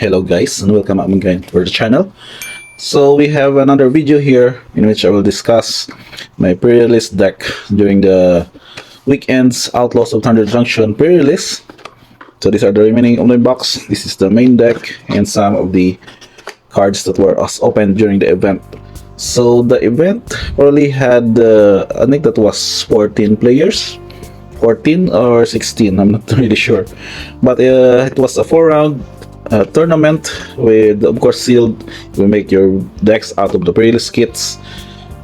Hello guys and welcome again to the channel. So we have another video here in which I will discuss my pre-release deck during the weekend's Outlaws of Thunder Junction pre-release. So these are the remaining of my box. This is the main deck and some of the cards that were opened during the event. So the event probably had I think that was 14 players, 14 or 16, I'm not really sure, but it was a 4-round tournament with, of course, sealed. You make your decks out of the pre-release kits,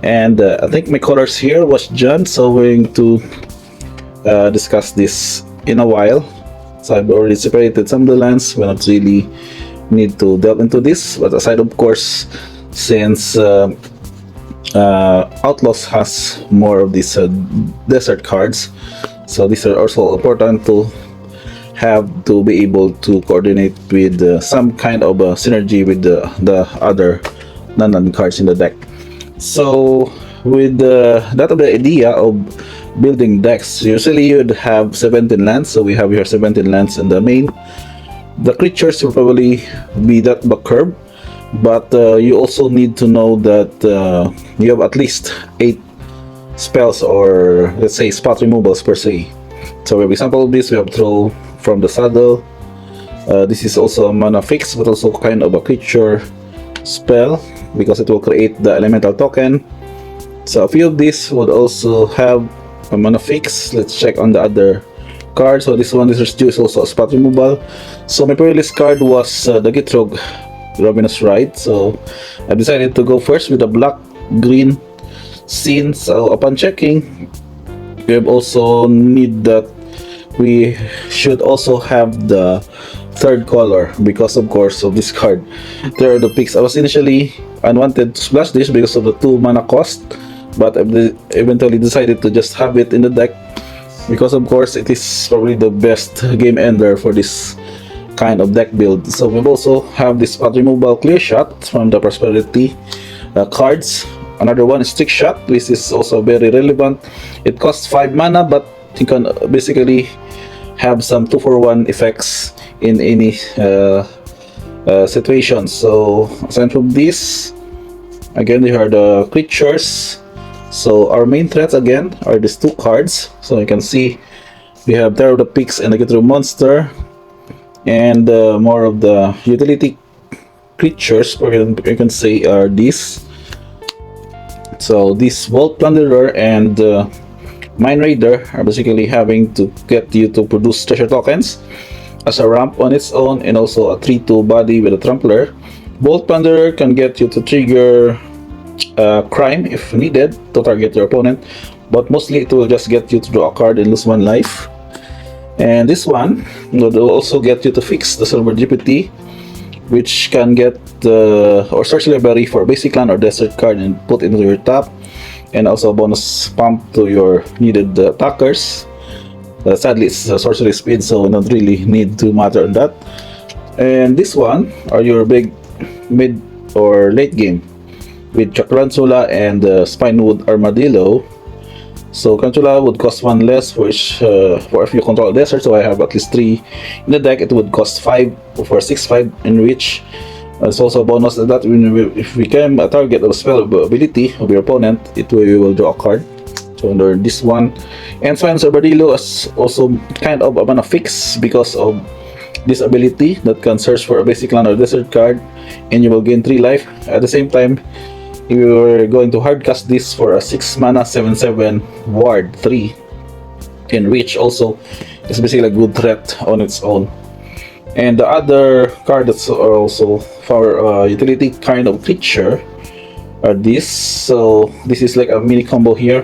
and I think my colors here was John, so we're going to discuss this in a while. So I've already separated some of the lands. We don't really need to delve into this, but aside, of course, since Outlaws has more of these desert cards, so these are also important to have to be able to coordinate with some kind of synergy with the other non cards in the deck. So with that of the idea of building decks, usually you'd have 17 lands. So we have here 17 lands in the main. The creatures will probably be that back curve, but you also need to know that you have at least 8 spells, or let's say spot removals per se. So for example of this, we have throw from the saddle. This is also a mana fix, but also kind of a creature spell because it will create the elemental token. So a few of these would also have a mana fix. Let's check on the other card. So this one, this is also a spot removal. So my pre-release card was the Gitrog Ravenous Rite. So I decided to go first with the black green scene. So upon checking, we have also need that we should also have the third color because of course of this card. There are the picks. I was initially unwanted to splash this because of the 2 mana cost, but I eventually decided to just have it in the deck because of course it is probably the best game ender for this kind of deck build. So we also have this spot removal clear shot from the prosperity cards. Another one is trick shot, which is also very relevant. It costs 5 mana, but you can basically have some 2-for-1 effects in any situation. So aside from this, again, they are the creatures. So our main threats again are these 2 cards. So you can see we have Terror of the Peaks and the Get Monster, and more of the utility creatures, or you can say, are these. So this Vault Plunderer and Mine Raider are basically having to get you to produce treasure tokens as a ramp on its own, and also a 3/2 body with a trampler. Vault Plunderer can get you to trigger crime if needed to target your opponent, but mostly it will just get you to draw a card and lose 1 life. And this one will also get you to fix the Silver GPT, which can get or search library for basic land or desert card and put into your top, and also a bonus pump to your needed attackers. Sadly, it's sorcery speed, so we don't really need to matter on that. And this one are your big mid or late game with Chakrantula and Spinewood Armadillo. So Crantula would cost 1 less, which for if you control a desert, so I have at least 3 in the deck, it would cost 5 for 6/5 in reach. It's also a bonus that if we become a target of spell ability of your opponent, we will draw a card. So under this one, and Swine's Armadillo is also kind of a mana fix because of this ability that can search for a basic land or desert card, and you will gain 3 life. At the same time, you are going to hardcast this for a 6 mana 7/7 ward 3 in reach. Also, it's basically a good threat on its own. And the other card that's also for utility kind of creature are this. So this is like a mini combo here.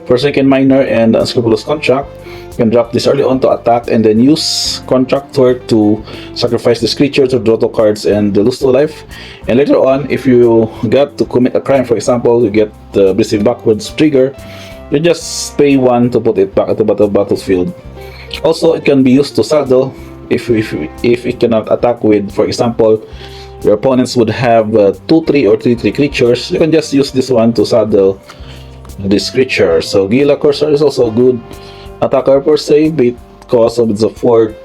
For second Miner and Unscrupulous Contract, you can drop this early on to attack and then use Contractor to sacrifice this creature to draw 2 cards and lose 2 life. And later on, if you get to commit a crime, for example, you get the Receive Backwards trigger, you just pay 1 to put it back at the battlefield. Also, it can be used to saddle if it cannot attack with, for example, your opponents would have 2/3 or 3/3 creatures. You can just use this one to saddle this creature. So Gila Cursor is also a good attacker per se because of its 4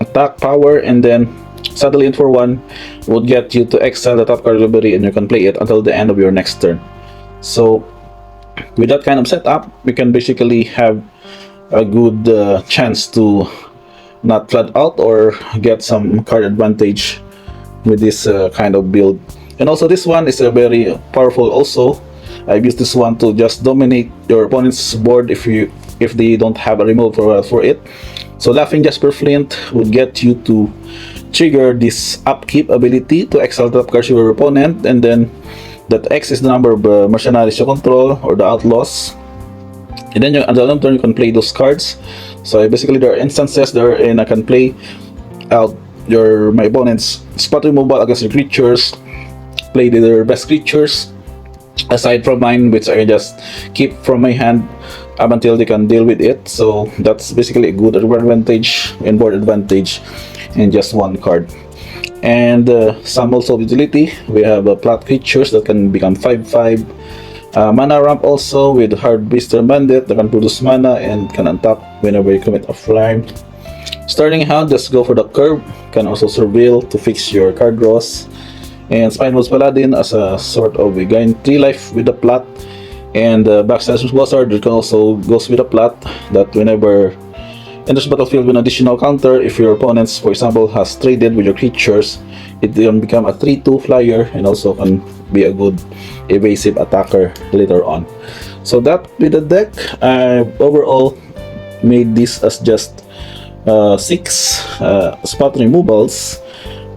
attack power, and then Suddenly in for 1 would get you to exile the top card library, and you can play it until the end of your next turn. So with that kind of setup, we can basically have a good chance to not flood out or get some card advantage with this kind of build. And also this one is a very powerful also. I've used this one to just dominate your opponent's board if they don't have a remove for it. So laughing Jasper Flint would get you to trigger this upkeep ability to exile top cards of your opponent, and then that X is the number of mercenaries you control or the outlaws. And then at the long turn you can play those cards. So basically there are instances there, and I can play out my opponent's spot removal against the creatures, play their best creatures aside from mine, which I just keep from my hand up until they can deal with it. So that's basically a good advantage and board advantage in just one card. And some also utility, we have plot creatures that can become 5/5. Mana ramp also with Hard Beaster Bandit that can produce mana and can untap whenever you commit a flame. Starting Hound, just go for the curve, can also surveil to fix your card draws. And Spineless Paladin as a sort of a gain 3 life with the plot. And Backstab's Wizard can also goes with a plot that whenever enters battlefield with an additional counter, if your opponent, for example, has traded with your creatures, it can become a 3/2 flyer and also can be a good evasive attacker later on. So that with the deck, I overall made this as just 6 spot removals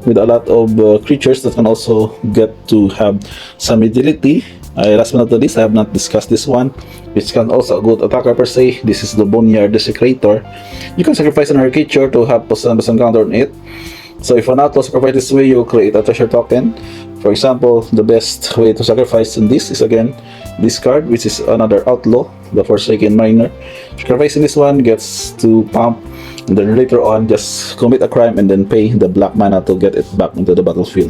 with a lot of creatures that can also get to have some utility. Last but not least, I have not discussed this one, which can also a good attacker per se. This is the Boneyard Desecrator. You can sacrifice another creature to have +1/+1 counter on it. So if an outlaw sacrifice this way, you create a treasure token. For example, the best way to sacrifice in this is again this card, which is another outlaw, the Forsaken Miner. Sacrificing this one gets to pump, and then later on just commit a crime and then pay the black mana to get it back into the battlefield.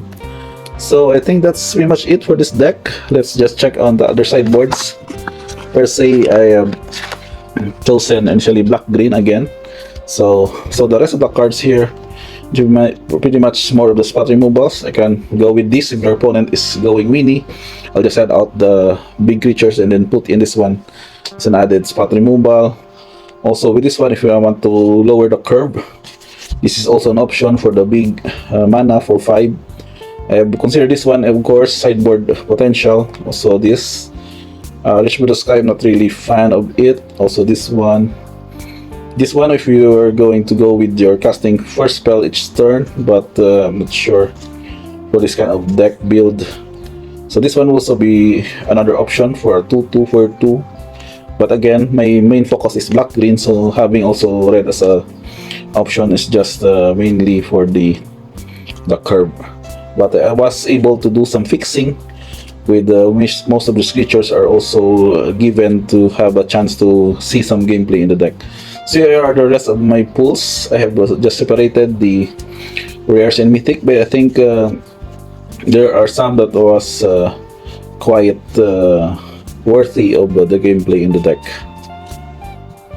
So I think that's pretty much it for this deck. Let's just check on the other sideboards. Per se, I have chosen initially black-green again. So the rest of the cards here, pretty much more of the spot removals. I can go with this if your opponent is going Winnie. I'll just add out the big creatures and then put in this one as an added spot removal. Also with this one, if you want to lower the curve, this is also an option for the big mana for 5. I have considered this one, of course, sideboard potential. Also this Reach with the Sky, I'm not really fan of it. Also this one, if you are going to go with your casting first spell each turn, but I'm not sure for this kind of deck build. So this one will also be another option for a 2/2 for 2. But again, my main focus is black-green, so having also red as a option is just mainly for the curve. But I was able to do some fixing with most of the creatures are also given to have a chance to see some gameplay in the deck. So here are the rest of my pools. I have just separated the rares and mythic, but I think there are some that was quite worthy of the gameplay in the deck.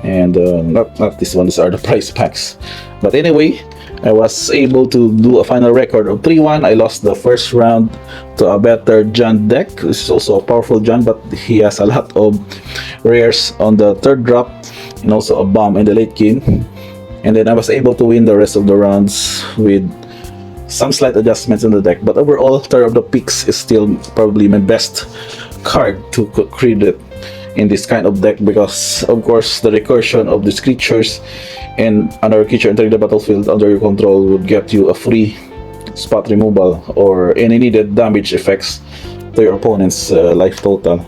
And not this one, these are the price packs. But anyway, I was able to do a final record of 3-1. I lost the first round to a better John deck. This is also a powerful John, but he has a lot of rares on the third drop and also a bomb in the late game. And then I was able to win the rest of the rounds with some slight adjustments in the deck. But overall, Terror of the Peaks is still probably my best card to credit in this kind of deck, because of course the recursion of these creatures and another creature entering the battlefield under your control would get you a free spot removal or any needed damage effects to your opponent's life total.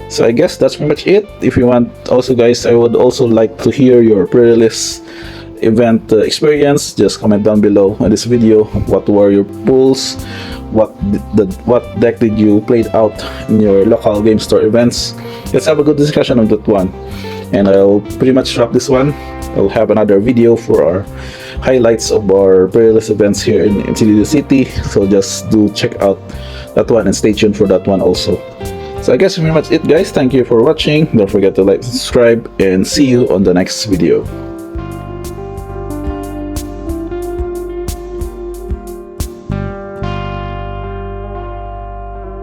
So I guess that's pretty much it. If you want also, guys, I would also like to hear your pre-release event experience. Just comment down below on this video. What were your pulls? What deck did you play out in your local game store events? Let's have a good discussion on that one. And I'll pretty much wrap this one. I'll have another video for our highlights of our pre-release events here in the city. So just do check out that one and stay tuned for that one also. So I guess that's pretty much it, guys. Thank you for watching. Don't forget to like, subscribe, and see you on the next video.